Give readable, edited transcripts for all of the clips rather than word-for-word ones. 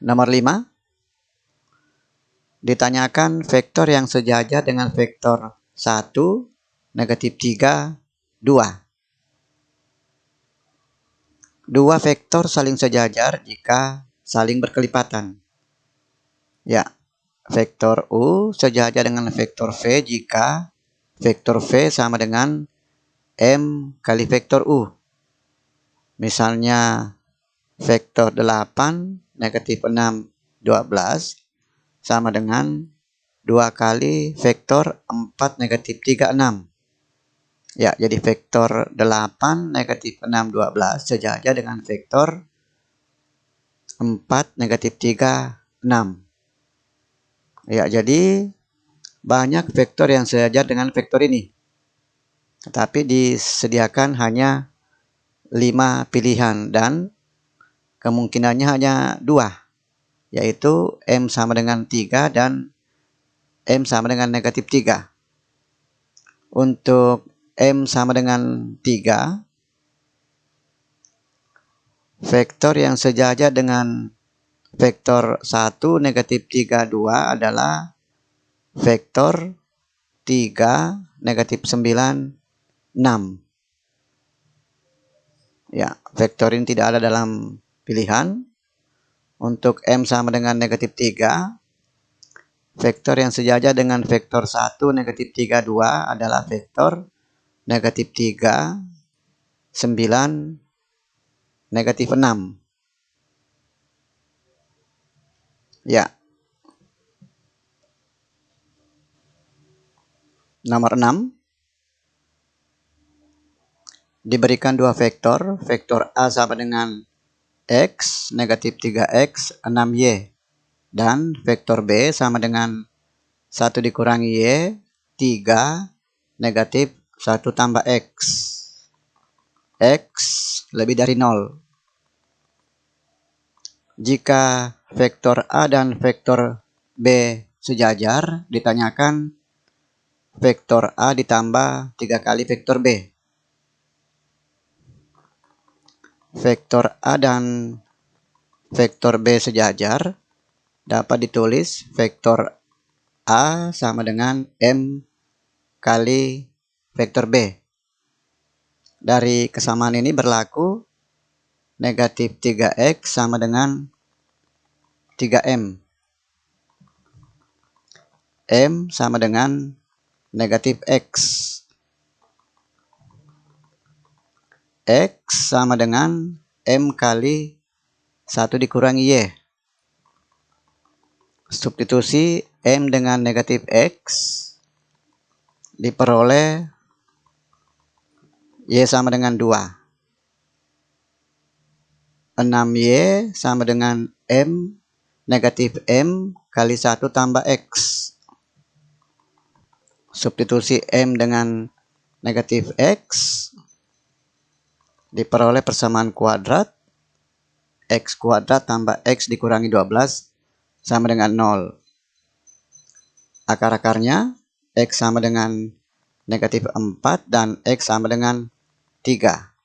Nomor 5. Ditanyakan vektor yang sejajar dengan vektor 1, negatif 3, 2. Dua vektor saling sejajar jika saling berkelipatan. Ya, vektor U sejajar dengan vektor V jika vektor V sama dengan M kali vektor U. Misalnya vektor 8, negatif 6, 12 sama dengan 2 kali vektor 4, negatif 3, 6. Ya, jadi vektor 8, negatif 6, 12 sejajar dengan vektor 4, negatif 3, 6. Ya, jadi banyak vektor yang sejajar dengan vektor ini. Tetapi disediakan hanya 5 pilihan dan kemungkinannya hanya 2, yaitu M sama dengan 3 dan M sama dengan negatif 3. Untuk M sama dengan 3, vektor yang sejajar dengan vektor 1, negatif 3, 2 adalah vektor 3, negatif 9, 6. Ya, vektor ini tidak ada dalam pilihan. Untuk M sama dengan negatif 3, vektor yang sejajar dengan vektor 1, negatif 3, 2 adalah vektor negatif 3, 9, negatif 6. Ya. Nomor 6. Diberikan dua vektor, vektor A sama dengan X, negatif 3X, 6Y. Dan vektor B sama dengan 1 dikurangi Y, 3, negatif 1 tambah X. X lebih dari 0. Jika vektor A dan vektor B sejajar, ditanyakan vektor A ditambah 3 kali vektor B. Vektor A dan vektor B sejajar, dapat ditulis vektor A sama dengan M kali vektor B. Dari kesamaan ini berlaku negatif 3X sama dengan 3M. M sama dengan negatif X. X sama dengan M kali 1 dikurangi Y. Substitusi M dengan negatif X diperoleh Y sama dengan 2. 6Y sama dengan M negatif M kali 1 tambah X. Substitusi M dengan negatif X diperoleh persamaan kuadrat X kuadrat tambah X dikurangi 12 sama dengan 0. Akar-akarnya X sama dengan negatif 4 dan X sama dengan 3.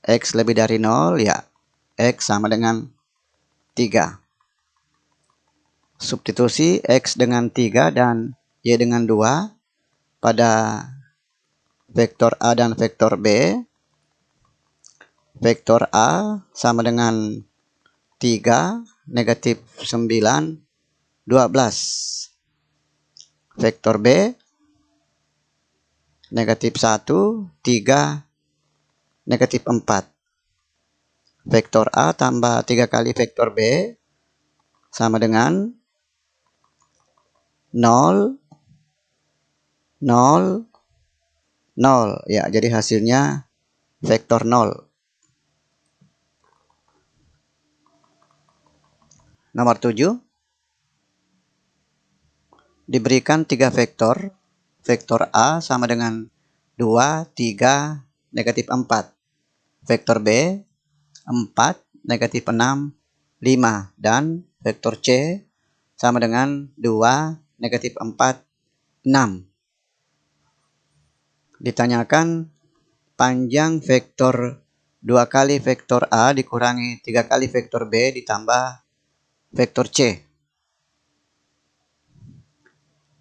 X lebih dari 0, ya X sama dengan 3. Substitusi X dengan 3 dan Y dengan 2 pada vektor A dan vektor B. Vektor A sama dengan 3, negatif 9, 12. Vektor B negatif 1, 3, negatif 4. Vektor A tambah 3 kali vektor B sama dengan 0, 0, 0. Ya, jadi hasilnya vektor 0. Nomor 7. Diberikan 3 vektor. Vektor A sama dengan 2, 3, negatif 4. Vektor B 4, negatif 6, 5. Dan vektor C sama dengan 2, negatif 4, 6. Ditanyakan panjang vektor 2 kali vektor A dikurangi 3 kali vektor B ditambah vektor C.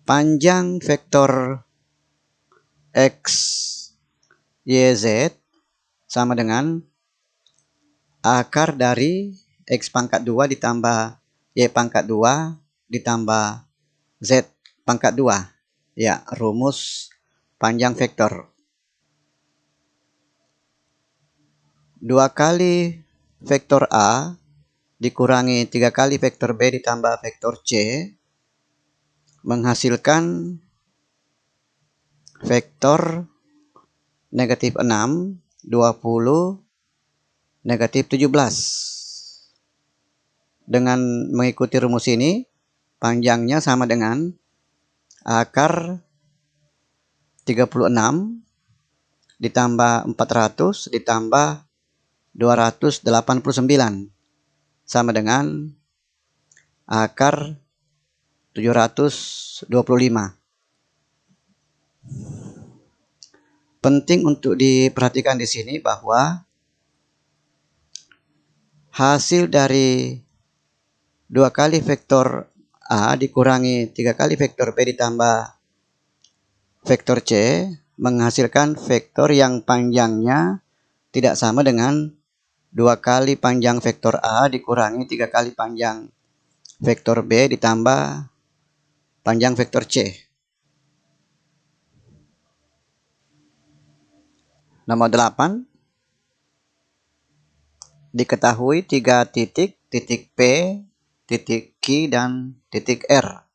Panjang vektor X, Y, Z sama dengan akar dari X pangkat 2 ditambah Y pangkat 2 ditambah Z pangkat 2. Ya, rumus panjang vektor. 2 kali vektor A dikurangi 3 kali vektor B ditambah vektor C menghasilkan vektor negatif 6, 20, negatif 17. Dengan mengikuti rumus ini, panjangnya sama dengan akar 36 ditambah 400 ditambah 289 sama dengan akar 725. Penting untuk diperhatikan di sini bahwa hasil dari 2 kali vektor A dikurangi 3 kali vektor B ditambah vektor C menghasilkan vektor yang panjangnya tidak sama dengan 2 kali panjang vektor A dikurangi 3 kali panjang vektor B ditambah panjang vektor C. Nomor 8. Diketahui 3 titik, titik P, titik Q, dan titik R.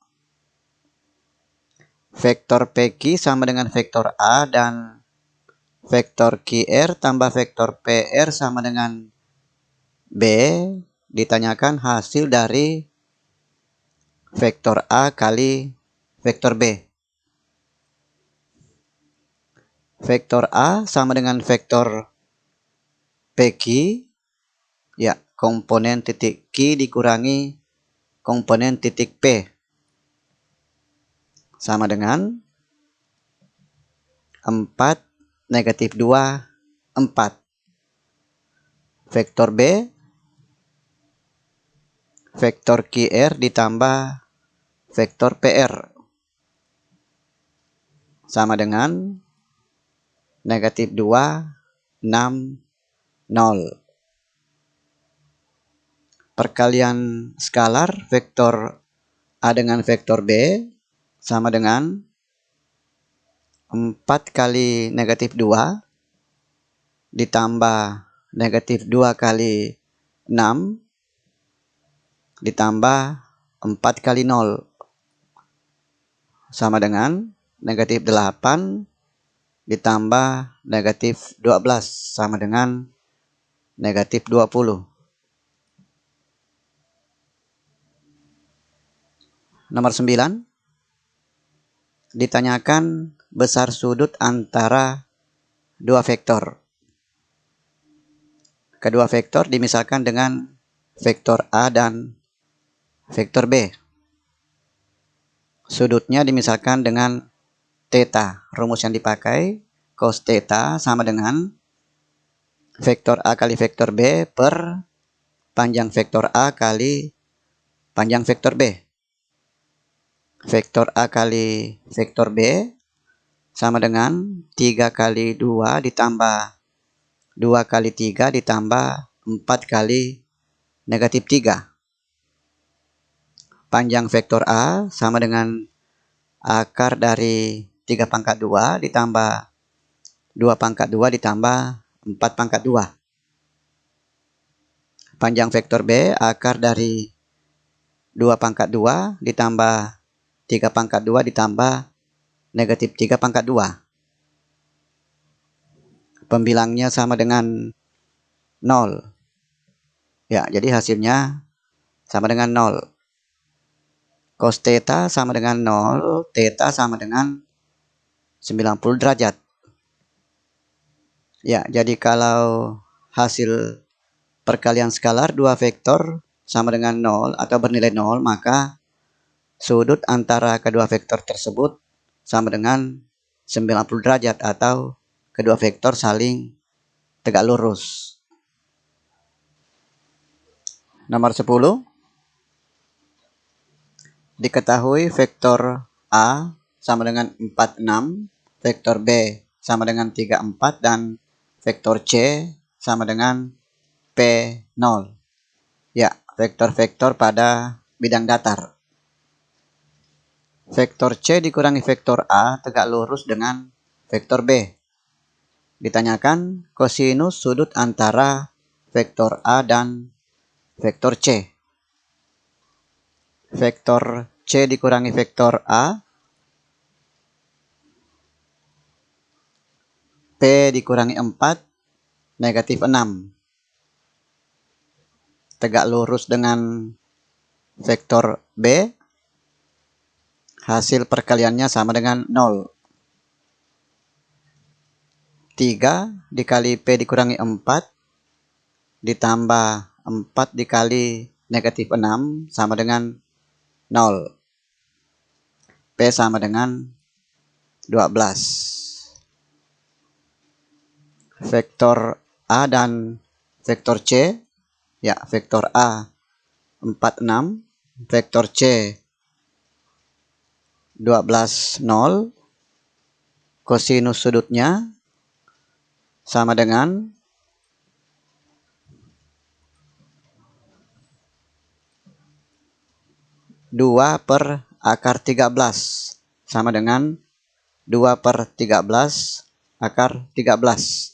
Vektor PQ sama dengan vektor A dan vektor QR tambah vektor PR sama dengan B. Ditanyakan hasil dari vektor A kali vektor B. Vektor A sama dengan vektor PQ, ya, komponen titik Q dikurangi komponen titik P sama dengan 4, negatif 2, 4. Vektor B, vektor QR ditambah vektor PR sama dengan negatif 2, 6, 0. Perkalian skalar vektor A dengan vektor B sama dengan 4 kali negatif 2 ditambah negatif 2 kali 6 ditambah 4 kali 0 sama dengan negatif 8 ditambah negatif 12 sama dengan negatif 20. Nomor 9. Ditanyakan besar sudut antara dua vektor. Kedua vektor dimisalkan dengan vektor A dan vektor B. Sudutnya dimisalkan dengan theta. Rumus yang dipakai cos theta sama dengan vektor A kali vektor B per panjang vektor A kali panjang vektor B. Vektor A kali vektor B sama dengan 3 kali 2 ditambah 2 kali 3 ditambah 4 kali negatif 3. Panjang vektor A sama dengan akar dari 3 pangkat 2 ditambah 2 pangkat 2 ditambah 4 pangkat 2. Panjang vektor B akar dari 2 pangkat 2 ditambah 3 pangkat 2 ditambah negatif 3 pangkat 2. Pembilangnya sama dengan 0. Ya, jadi hasilnya sama dengan 0. Cos theta sama dengan 0, theta sama dengan 90 derajat. Ya, jadi kalau hasil perkalian skalar dua vektor sama dengan 0 atau bernilai 0, maka sudut antara kedua vektor tersebut sama dengan 90 derajat atau kedua vektor saling tegak lurus. Nomor 10. diketahui vektor A sama dengan 46, vektor B sama dengan 34, dan vektor C sama dengan P0. Ya, vektor-vektor pada bidang datar. Vektor C dikurangi vektor A tegak lurus dengan vektor B. Ditanyakan kosinus sudut antara vektor A dan vektor C. Vektor C dikurangi vektor A, P dikurangi 4, negatif 6. Tegak lurus dengan vektor B, hasil perkaliannya sama dengan 0. 3 dikali P dikurangi 4 ditambah 4 dikali negatif 6 sama dengan 0. P sama dengan 12. Vektor A dan vektor C, ya, vektor A 46, vektor C 12, 0. Kosinus sudutnya sama dengan 2/13 sama dengan 2/13 akar 13.